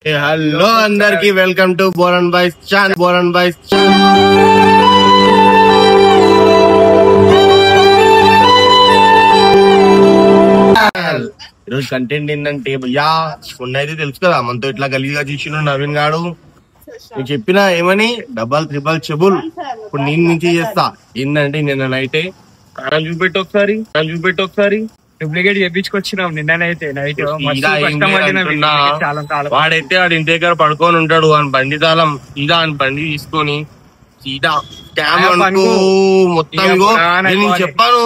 Hello అందరికి welcome to బోరన్ boys channel. ఈరోజు content ఏంటంటే భయ్యా కొన్ని అయితే తెలుసు కదా, మనతో ఇట్లా గలీజ్గా చేసిన నవీన్ గాడు. నేను చెప్పినా ఏమని డబల్ త్రిబల్ చెబుల్ ఇప్పుడు నేను నుంచి చేస్తా. ఏంటంటే నిన్న నైటే కారం చూపెట్టు ఒకసారి డూప్లికేట్ చేయించుకొచ్చినాం నిన్ననైతే నైట్. వాడైతే వాడి ఇంటి దగ్గర పడుకొని ఉంటాడు అని బండి తాళం సీదా అని బండి తీసుకొని సీదా క్యామ్ అంటూ మొత్తం నేను చెప్పాను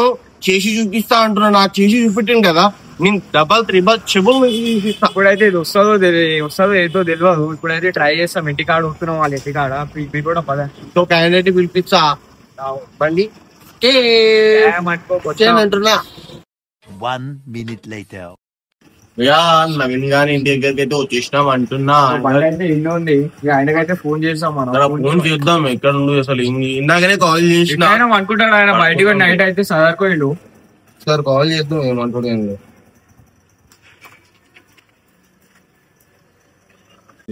చేసి చూపిస్తా అంటున్నా. నాకు చేసి చూపెట్టాను కదా, నేను డబల్ త్రిబల్ చెబుల్ చూపిస్తా. ఇప్పుడైతే ఇది వస్తుందో ఏదో తెలియదు. ఇప్పుడైతే ట్రై చేస్తాం. ఇంటికాడ వస్తున్నాం వాళ్ళ ఇంటికాడ. మీరు కూడా పద క్యాండిడేట్ పిలిపిస్తా బండి అంటున్నా. 1 minute later. నవీన్ గారి ఇంటి దగ్గరికి అయితే వచ్చేసినాం అంటున్నా. అయితే ఇల్లు ఉంది, ఆయనకైతే ఫోన్ చేస్తాం. మనం ఫోన్ చేద్దాం. ఎక్కడ ఉండు అసలు ఇందాకనే కాల్ చేసిన అనుకుంటాడు ఆయన బయటకు. నైట్ అయితే సదర్కోయిలు సార్ కాల్ చేద్దాం ఏమంటాడు.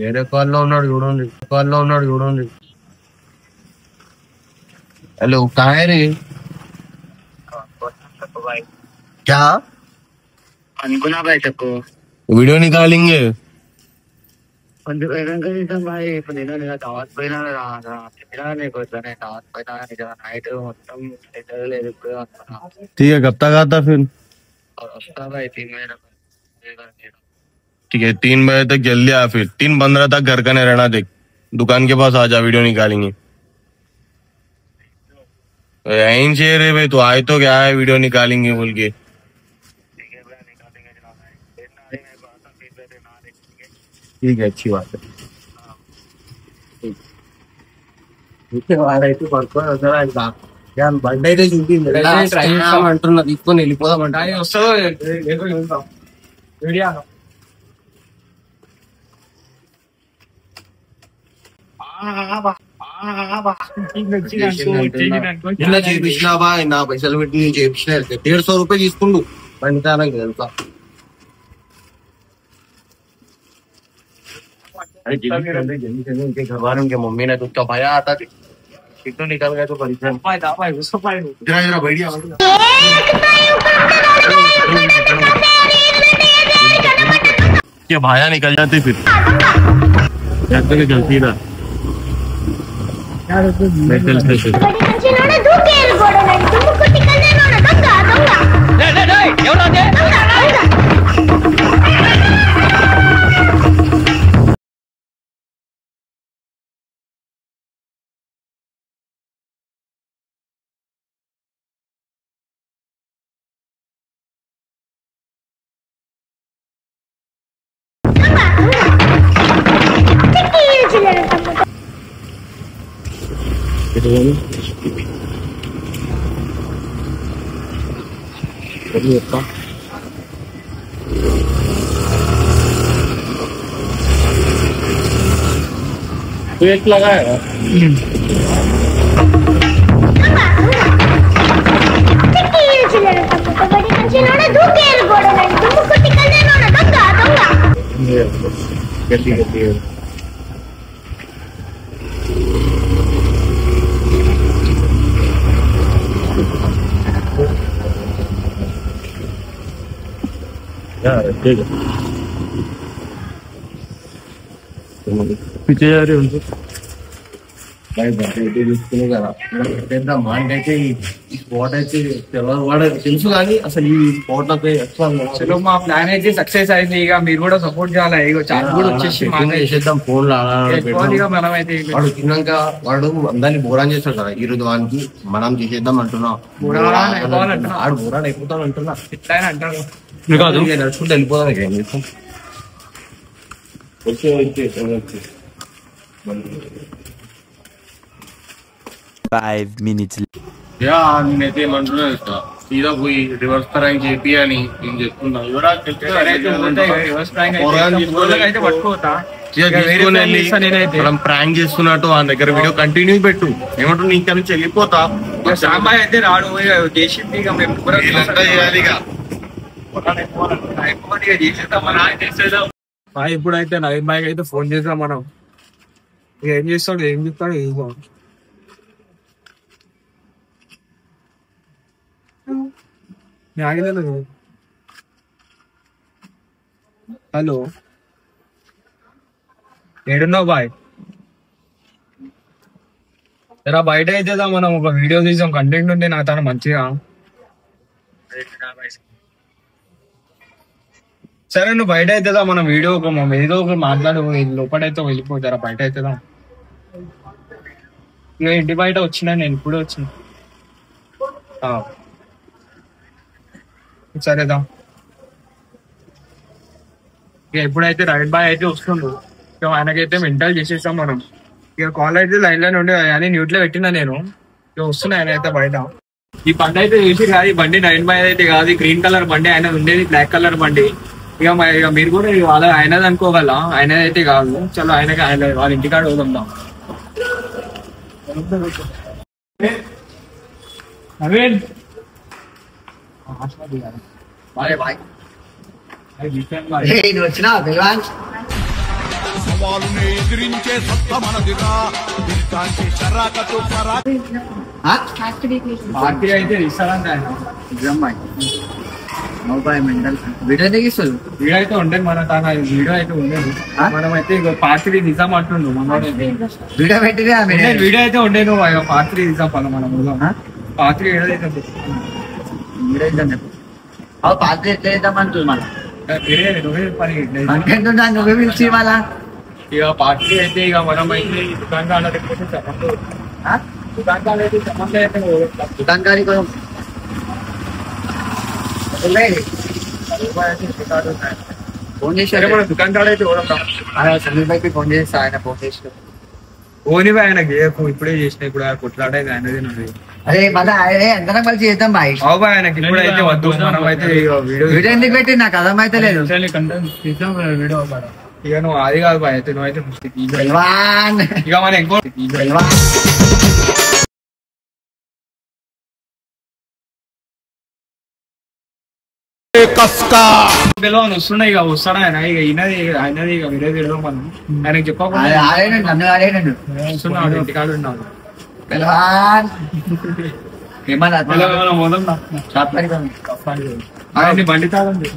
వేరే కాల్లో ఉన్నాడు చూడండి. हेलो कहाँ है रे? क्या అనుకున్నా భాయ్ తక్కువ वीडियो निकालेंगे? భాయ్ ఇప్పుడు నేను దావత్ పోయినా నైట్ మొత్తం లేదు. ठीक है, कब तक आता फिर? వస్తా భాయ్ 3 बजे. ठीक है 3 बजे तक जल्दी आ. फिर 3:15 तक घर का नहीं रहना. देख दुकान के पास आ जा, वीडियो निकालेंगे. यहीं से रे भाई, तू आए तो क्या है, वीडियो निकालेंगे बोल के. ठीक है, अच्छी बात है. బండి అయితే అంటున్నా తీసుకొని వెళ్ళిపోదామంట. చేపించినా బా నా పైసలు పెట్టి నేను చేపించిన 150 రూపాయలు తీసుకుండు బండి తానకి తెలుసా. के मम्मी ने तो उसका भया आता थी. तो निकल गए तो परेशान. इधर बढ़िया क्या भाया निकल जाते फिर निकलती ना. तो एक लगाएगा पीछे जा रहे उनको చూసుకునే కదా పెద్ద మాట అయితే ఈ స్పాట్ అయితే తెలుసు కానీ అసలు ఈ స్పాట్ అయితే చలో మా ప్లాన్ అయితే సక్సెస్ అయింది. ఇక మీరు కూడా సపోర్ట్ చేయాలి. చాట్ కూడా వచ్చేసి చేసేద్దాం. ఫోన్ మనం అయితే వాడు వచ్చినాక వాడు అందరినీ బోరాన్ చేస్తాడు కదా. ఈ రోజు వానికి మనం చేసేద్దాం అంటున్నాం. ఆడు బోరాన్ అయిపోతాడు అంటున్నా. ఇట్లా అంటారు నడుచుకుంటూ వెళ్ళిపోతాం. ఇక ఏం చేస్తాం. వచ్చే 5 minutes. నేనైతే ఏమంటున్నా సీదా పోయి రివర్స్ ప్రాంక్ చేపి అని నేను చెప్తున్నా. మనం ప్రాంక్ చేస్తున్నట్టు ఆ దగ్గర వీడియో కంటిన్యూ పెట్టు. ఏమంటారు నీ ఇక్కడ నుంచి వెళ్ళిపోతా. సాంబాయ్ అయితే రాడు చేసింది. ఇక మేము చేయాలి. చేసేద్దాం. ఇప్పుడైతే నవీన్ బాయ్ అయితే ఫోన్ చేద్దాం మనం. ఏం చేస్తాడు ఏం చెప్తాడు ఏమో. హలో ఏడున్నావు బాయ్? జరా బయట అయితే మనం ఒక వీడియో తీసాం, కంటెంట్ ఉంది నా తన మంచిగా. సరే నువ్వు బయట అవుతుందా మనం వీడియో ఏదో ఒక మాట్లాడు, లోపలైతే వెళ్ళిపోతారా బయట అవుతుందా? ఇక ఇంటి బయట వచ్చినా నేను ఇప్పుడే వచ్చిన. సరేదా ఇక ఎప్పుడైతే రైట్ బాయ్ అయితే వస్తుండు, ఇక ఆయనకైతే మెంటల్ చేసేస్తాం మనం. ఇక కాల్ అయితే లైన్ లోనే ఉండే అని న్యూట్ లో పెట్టినా నేను. ఇక వస్తున్నా ఆయన అయితే బయట. ఈ బండి అయితే చూసి కాదు, ఈ బండి నైన్ బాయ్ అయితే కాదు, గ్రీన్ కలర్ బండి, ఆయన ఉండేది బ్లాక్ కలర్ బండి. ఇక మీరు కూడా వాళ్ళ ఆయనది అనుకోగల, ఆయనదైతే కాదు. చలో ఆయనకి ఆయన వాళ్ళ ఇంటికాడ పోదాం. Naveen bye bye. వచ్చినా సవాలునే ఎదిరించే సత్తా మనదిరా. పార్టీ అయితే ఇస్తారంట ఆయన. వీడియో తెగిస్తుంది. వీడియో అయితే ఉండేది మన తన వీడియో అయితే ఉండేది. మనం అయితే పార్టీ నిజాం అంటుండు మన వీడియో పెట్టిగా వీడియో అయితే ఉండే. నువ్వు పార్టీ నిజాం పద మనం పార్టీ ఏదైతే పాత్ర ఎట్లా చేద్దామంటుంది మళ్ళీ నువ్వే పని. నువ్వే పిలిచి మళ్ళా ఇక పార్టీ అయితే ఇక మనం అయితే దుకాణాలు లేకపోతే చెప్పండి. దుకాణాలు అయితే చెప్పండి అయితే దుకాణానికి ఫోన్ చేసి మన దుకాణాలు అయితే సమీర్ బైక్ ఫోన్ చేస్తా. ఆయన ఫోన్ చేసి ఓని ఆయనకి ఇప్పుడే చేసిన. ఇప్పుడు కొట్లాడే ఆయనది నువ్వు. అరే మళ్ళీ అదే అందరం కలిసి చేద్దాం బాయ్. బాబాయ్ ఆయనకి ఇప్పుడైతే వద్దు. మనం అయితే వీడియో ఎందుకు పెట్టి నాకు అర్థమైతే లేదు. వీడియో ఇక నువ్వు అది కాదు బాయ్. అయితే నువ్వైతే ఇక మన ఇంకో పిలవని వస్తున్నాయి. ఇక వస్తాడా ఆయన? ఇక ఈయనది ఆయనది ఇక వేరే తెలియదు మనం. ఆయనకి చెప్పకుండా వస్తున్నాడు, ఇంటికాడ ఉన్నాడు. ఆయన బండి తాగండి.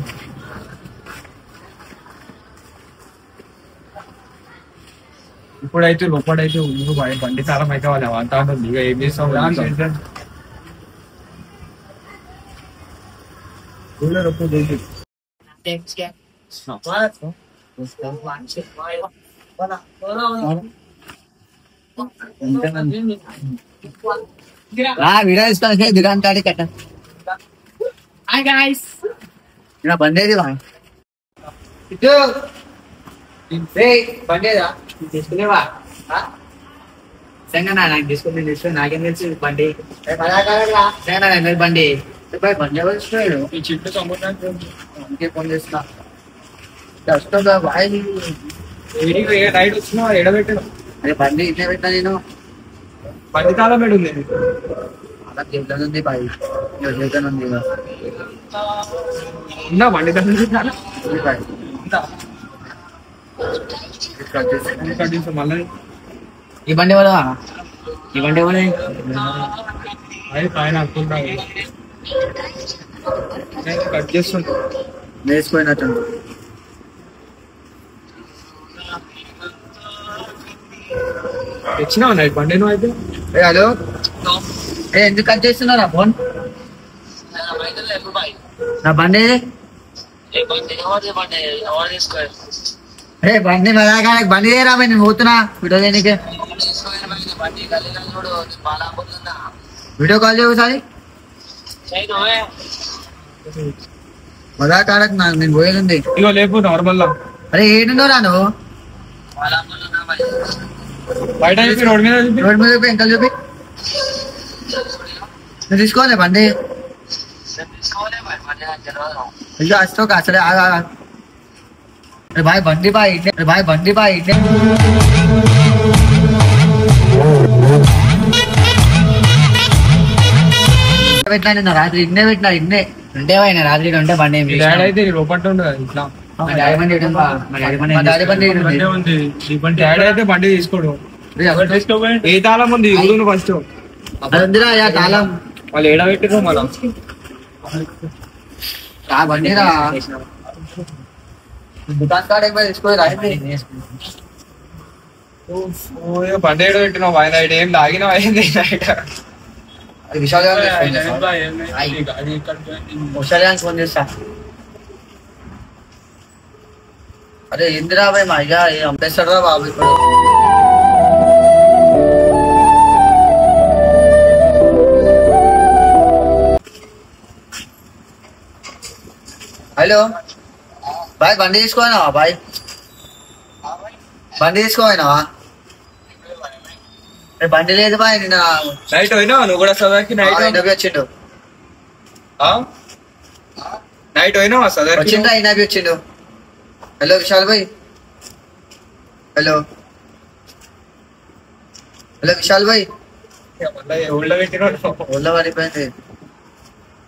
ఇప్పుడైతే లోపడైతే ఉంది బండి తాళం అయితే వాళ్ళు అంతా ఉంటుంది. ఇక ఏం చేస్తాం? వీడియో ఇస్తాను దుకాణం కాడి కట్ట బండేది బండేదా తీసుకునేవా సంగనా? నాకు తీసుకుని తీసుకుని నాకేం తెలుసు బండి బండి బండి ఎవరు ఇస్తున్నాడు? ఈ చిట్టు సముద్రానికి అందుకే ఫోన్ చేస్తున్నా. రైడ్ వచ్చినా ఎడబెట్టాను. అరే బండి ఇట్లా పెట్టా నేను. బండి తాళం పెడు ఉంది అలా జీవితం ఉంది బాయ్. జీవితం ఉంది ఉందా బండి మళ్ళీ. ఈ బండి ఎవరు? ఈ బండి ఎవరు? ఆయన అనుకుంటా కట్ చేస్తుంటా వేసిపోయినట్టు. తెచ్చినావు నైట్ బండి నువ్వు అయితే? హలో ఎందుకు కట్ చేస్తున్నారా ఫోన్? నా బండి బండి మళ్ళా బండి చేయరా నేను పోతున్నా వీడియో చేయడానికి. వీడియో కాల్ చేయవు సారి మదా కాడకు నేను పోయేది ఉంది. ఇగో లేపు నార్మల్. అరే ఏడుందో రా నువ్వు? బయట రోడ్ మీద చూపి ఇంకా చూపి. నువ్వు తీసుకోవాలి బండి ఇక వస్తావు అసలే भाई बंडी भाई పెట్టినా రాత్రి ఇన్నే పెట్టినా ఇన్నే ఉంటే రాత్రి ఉంటే బండి అయితే లోపల ఉండదు ఇట్లా మా డాడీ బండి ఎక్కడ బా? మా డాడీ బండి ఎక్కడ ఉంది? బండి ఉంది. ఈ బండి డాడీ అయితే బండి తీసుకోడు. ఏ తాళం ఉంది ఇల్లు ఫస్ట్ అది ఉందిరా యా తాళం. వాళ్ళు ఏడ పెట్టిరు మళ్ళా ఆ బండిరా దుకాణం కాడ ఏమైనా తీసుకోరా? బండి ఏడ పెట్టినావు ఆయన ఏం లాగినావు అయింది అది విశాల్ గారు విశాల్ గారికి ఫోన్ చేస్తా. అరే ఇందిరా భాయ్ మా అయ్యా పంపేస్తాడు బాబు ఇప్పుడు. హలో బాయ్ బండి తీసుకోయినావా? బాయ్ బండి తీసుకోయినావా? బండి లేదు బాయ్ నిన్న నైట్ పోయినావా నువ్వు కూడా సదాకి? నైట్ ఇంటర్వ్యూ వచ్చిండు. నైట్ పోయినావా సదాకి? వచ్చిండ్రా ఇంటర్వ్యూ వచ్చిండు. హలో విశాల్ భాయ్. హలో హలో విశాల్ భాయ్. ఊళ్ళో పెట్టినాడు ఊళ్ళో పడిపోయింది.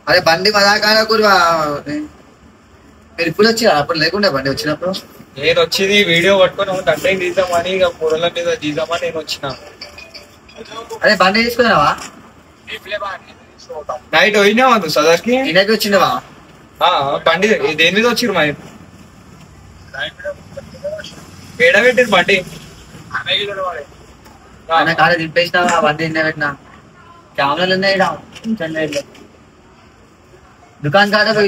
అరే బండి మదాకాల కుర్వా మీరు ఇప్పుడు వచ్చి అప్పుడు లేకుండా బండి వచ్చినప్పుడు నేను వచ్చింది వీడియో పట్టుకొని దండే తీద్దామని ఇక కూరల మీద తీద్దామని నేను వచ్చిన. అరే బండి తీసుకున్నావా? నైట్ పోయినావా నువ్వు సదాకి? ఇంటర్వ్యూ వచ్చిండవా? బండి దేని మీద వచ్చిరు మా ఏడ పెట్టిరు బండి? ఆయన కాడ దింపేసినావా? బండి నిన్న పెట్టినా కెమెరాలు ఉన్నాయి చెన్నైలో. దుకాణం కాడ పోయి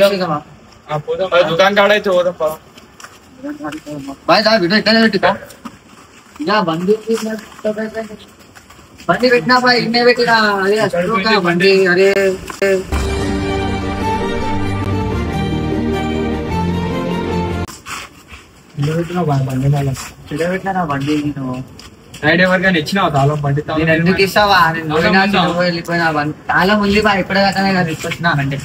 దుకాణం కాడ అయితే పోదాం బాయ్ దా వీడియో ఇక్కడే పెట్టుకో. ఇలా బండి బండి పెట్టినా బాయ్ ఇన్నే పెట్టినా. అరే బండి అరే పెట్టినా బండి నేను నైట్ ఎవరికైనా ఇచ్చినావు తాళం బండి? నేను ఎందుకు ఇస్తావా? నేను వెళ్ళిపోయినా బండి తాళం ఉంది బా ఇప్పటిదాకానే కదా తీసుకొచ్చినా బండి.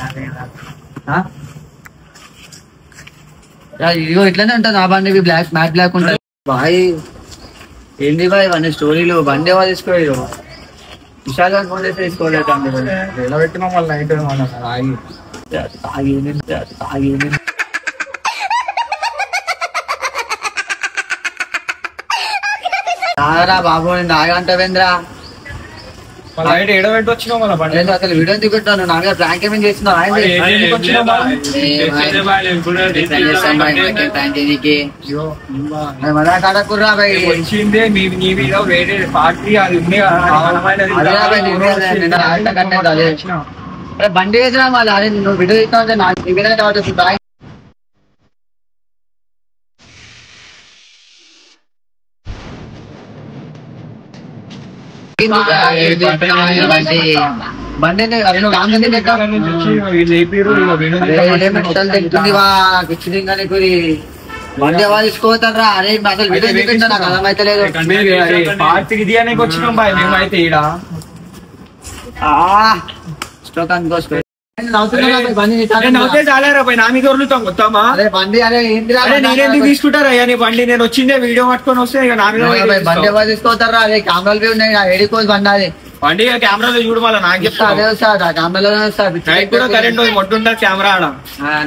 ఇదిగో ఇట్లనే ఉంటుంది ఆ బండి బ్లాక్ మ్యాట్ బ్లాక్ ఉంటుంది బాయ్. ఏంది బాయ్ ఇవన్నీ స్టోరీలు? బండి ఎవరు తీసుకోలేదు? విశాల్ గారు ఫోన్ చేస్తే తీసుకోలేదు. ఎలా పెట్టినావు మళ్ళీ నైట్ తాగరా బాబు నేను తాగంటావేంద్రా? నైట్ ఏడ పెట్టి వచ్చినావు మళ్ళీ బండి? అసలు వీడియో దిగుతాను నాగా ప్రాంక్ ఏమైనా చేస్తున్నావు? మదా కాడకుర్రా బాయ్ వచ్చిందే నీ మీద వేరే పార్టీ అది ఉంది బండి వేసినా మళ్ళీ అదే నువ్వు వీడియో తీస్తావు నాకు బాయ్. బండి బండి ఎవరు తీసుకోతారా? అరే అసలు వీడియో చూపించా నాకు అర్థమైతలేదు. పార్టీకి తీయడానికి వచ్చినాం బాయ్ మేమైతే ఈడ స్టోక్ అనుకోసుకో. నవ్వుతే చాలారా పోయి నా మీద వదులుతాం మొత్తమా? అరే బండి అరే ఏంటిరా నేనేందుకు తీసుకుంటారా నీ బండి? నేను వచ్చిందే వీడియో పట్టుకొని వస్తే ఇక నా మీద బండి ఎవరు తీసుకోతారా? అదే కెమెరాలు ఉన్నాయి ఏడికోసి బండి అది బండి కెమెరాలో చూడు మళ్ళీ నాకు చెప్తా. అదే సార్ కెమెరాలో నైట్ కూడా కరెంట్ మొట్టుంటారు కెమెరా ఆడ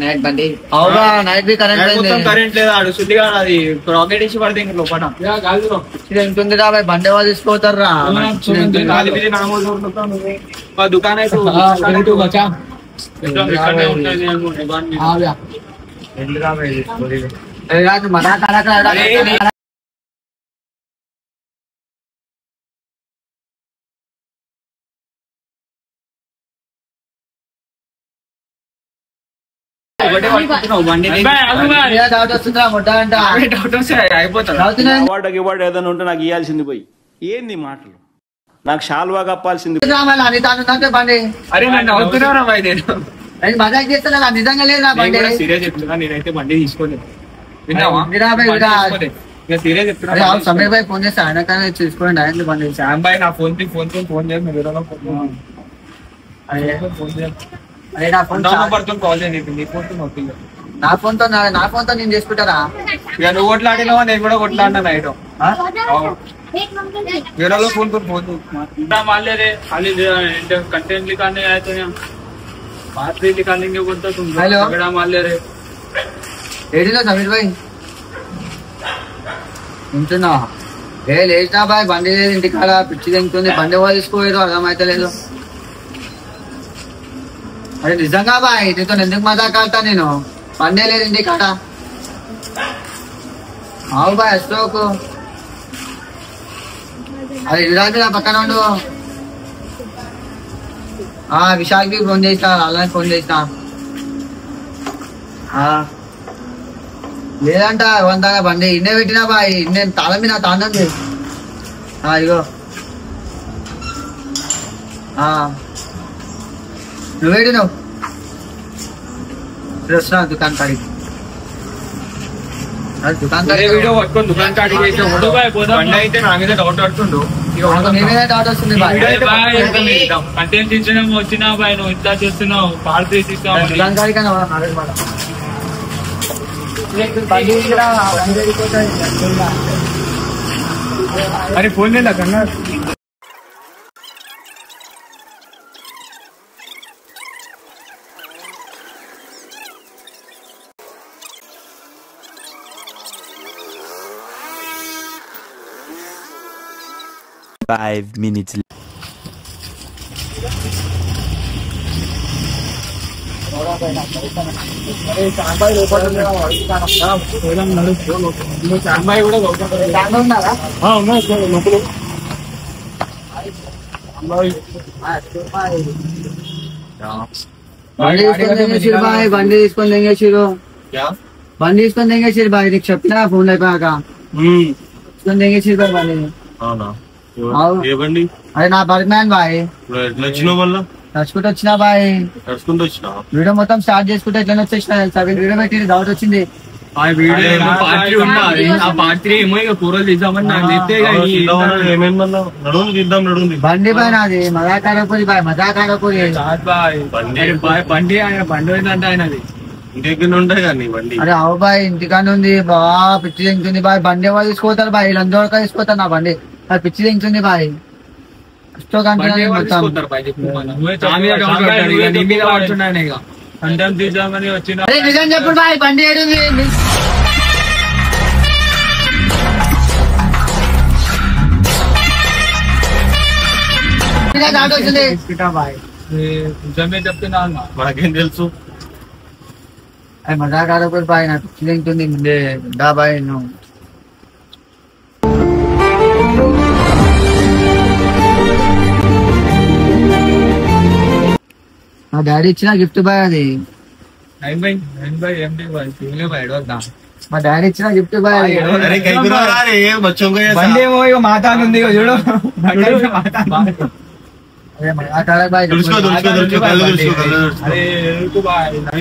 నైట్ బండి అవునా? నైట్ కరెంట్ కరెంట్ లేదు ఆడు శుద్ధిగా అది రాకెట్ ఇచ్చి పడితే ఇంక లోపల ఉంటుంది రా బండి ఎవరు తీసుకోతారా? దుకాణం అయితే మనా కడక వాడికి వాడు ఏదైనా ఉంటే నాకు ఇవ్వాల్సింది పోయి ఏంది మాటలు? నాకు షాల్వా కప్పాల్సింది. బండి అరే నన్ను అవుతున్నారా బాయ్? నేను మజాక్ చేస్తున్నా నిజంగా లేదా బండి? సీరియస్ చెప్తున్నా నేనైతే బండి తీసుకోలేదు. సీరియస్ చెప్తున్నా. సమీర్ భాయ్ ఫోన్ చేస్తే ఆయన కానీ చూసుకోండి ఆయన బండి. శ్యామ్ భాయ్ నా ఫోన్ ఫోన్ చేసి మీరు అరే నా ఫోన్ కాల్ చేయండి. నీ ఫోన్ నా ఫోన్ తో నేను చేసుకుంటారా? ఇక నువ్వు కొట్లాడినావా నేను కూడా కొట్లాడినా నైట్ मेरा लोग फोन पर फोन मान ले रहे खाली कंटेंट निकालने आए थे बात भी निकालेंगे बोलता तुम झगड़ा मान ले रहे ఏడినా సమీర్ భాయ్ ఉంటున్నా లేచినా బాయ్ బండి లేదు ఇంటికాడ పిచ్చి తింటుంది బండి వాళ్ళు తీసుకోలేదు అర్థమైతే లేదు అరే నిజంగా బాయ్ నీతో ఎందుకు మాట్లాడతా నేను బండే లేదు ఇంటికాడ అవు బాయ్ అశోక్ అరే ఇరాకి నా పక్కన ఉండు విశాల్కి ఫోన్ చేసిన అలానే ఫోన్ చేసిన లేదంట వంతగా బండి ఇన్నే పెట్టినా బాయ్ నేను తాళం మీద తాండంది ఇగో నువ్వేటి నువ్వు వస్తున్నా దుకాణం కాడికి దుకాణం వీడియో పట్టుకొని దుకాణం కాడికి అయితే నా మీద డౌట్ పడుతుండు మేమే డౌట్ వస్తుంది బాయ్ కంటెంట్ ఇచ్చినాము వచ్చినా బాయ్ నువ్వు ఇంత చేస్తున్నావు పాడు తీసిస్తావు దుకాణం కాడికి అరే ఫోన్ లేదా కన్నా Five minutes. అమ్మాయి కూడా లోపల బండి తీసుకొని తెంగేసిరు బండి తీసుకొని తెంగేసిరు బాయ్ నీకు చెప్పినా ఫోన్ అయిపోయాక తీసుకొని తెంగేసిరు బాయ్ బండి అదే నా బర్గ్ మ్యాన్ బాయ్ నడుచుకుంటూ వచ్చినా బాయ్ వీడియో మొత్తం స్టార్ట్ చేసుకుంటే ఎట్లా వచ్చేసిన తెలుసా వీడియో పెట్టి డౌట్ వచ్చింది బండి బాయ్ నాది మజాకారపూరి బాయ్ మజాకారపూరి బండి అంటే ఆయనది అరే అవు బాయ్ ఇంటికాడ ఉంది బా పిచ్చి తింటుంది బాయ్ బండి ఎవరు తీసుకోతారు బాయ్ వీళ్ళందరూ తీసుకోతారు నా బండి అది పిచ్చి తింటుంది బాయ్ నిజం చెప్పు బాయ్ బండి ఏడుంది నిజమే చెప్తున్నా మనకేం తెలుసు అది మజా కాకపోతే బాయ్ నాకు పిచ్చి తింటుంది ముందే దా బాయ్ నువ్వు మా డాడీ ఇచ్చిన గిఫ్ట్ బాయ్ అది మా డాడీ ఇచ్చిన గిఫ్ట్ బాయ్ బండి ఏమో ఇక మాతాను ఉంది చూడు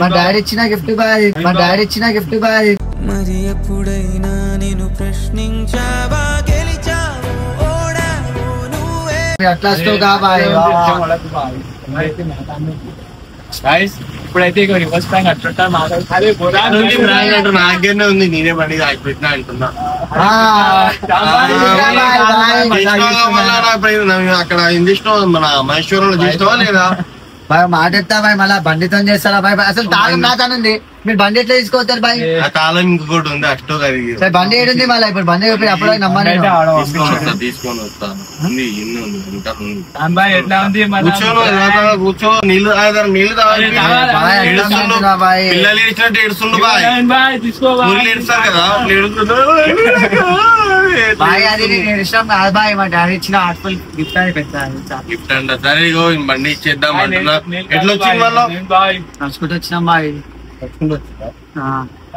మా డాడీ ఇచ్చిన గిఫ్ట్ బాయ్ మా డాడీ ఇచ్చిన గిఫ్ట్ బాయ్ మరి ఎప్పుడైనా నేను ప్రశ్నించావా గెలిచావు అట్లా స్టోగా బాయ్ ఇప్పుడైతే ఇక రివర్స్ బ్యాంక్ అట్లా మాట్లాడుతుంది నాకేనే ఉంది నేనే బండి ఆగిపెట్టినా అంటున్నా అక్కడ ఇండిస్టో మన మహేశ్వరంలో చేసినావా లేదా బాయ్ మాట ఎత్తా బాయ్ మళ్ళా బండితో చేస్తారా బాయ్ అసలు తాళం నాతానుంది మీరు బండి ఎట్లా తీసుకోవచ్చారు బాయ్ తాళం ఇంకొకటి ఉంది అష్టో సరే బండి ఏడుంది మళ్ళీ ఇప్పుడు బండి అప్పుడు నమ్మని తీసుకొని వస్తాను ఉంది ఇన్ని ఉంది ఇంకా ఉంది ఎట్లా ఉంది కూర్చో నీళ్ళు బాయ్ పిల్లలు ఏడ్చినట్టు ఏడుస్తుండు బాయ్ ఊర్లు ఏడుస్తారు కదా బాయ్ అది నేను ఇష్టం కాదు బాయ్ మా డాడీ ఇచ్చిన హార్ట్ఫుల్ గిఫ్ట్ అని పెట్టాను గిఫ్ట్ అంట సరే ఇగో బండి ఇచ్చేద్దాం అంటున్నా ఎట్లా వచ్చింది మళ్ళీ నడుచుకుంటూ వచ్చినాం బాయ్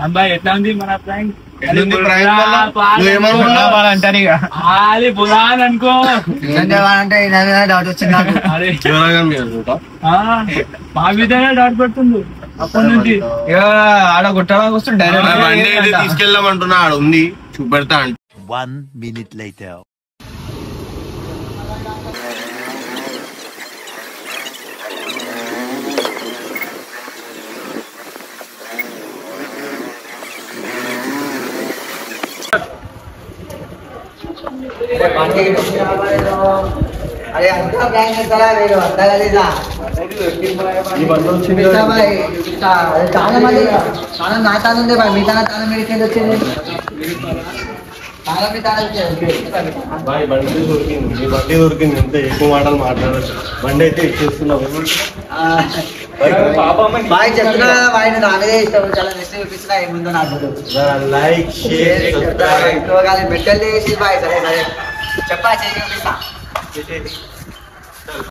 అబ్బాయి ఎట్లా ఉంది మన ప్రాంక్ అంటారు అనుకో అంటే డౌట్ వచ్చింది నాకు మా విధంగా డౌట్ పడుతుంది అప్పటి నుంచి ఆడ గుట్టడానికి వస్తుంది డైరెక్ట్ తీసుకెళ్ళామంటున్నా ఆడ ఉంది చూపెడతా అంటే 1 minute later. అరే అంతా ప్లాన్ చేస్తారా మీరు అంతా కలిదా చూపిస్తా బాయ్. చాలా మంది చాలా నా తాను ఉంది బాయ్, మీ తాను మీరు వచ్చింది చాలా మీ తాను బాయ్ బండి దొరికింది, మీ బండి దొరికింది. ఎంత ఎక్కువ మాటలు మాట్లాడచ్చు. బండి అయితే ఇచ్చేస్తున్నావు. బాయ్ చెప్తున్నా కదా బాయ్, నేను నాదే ఇష్టం. చాలా నెక్స్ట్ చూపిస్తున్నా ఏముందో నాకు లైక్ షేర్ మెట్టలు చేసి బాయ్. సరే సరే చెప్పా చేసి చూపిస్తా.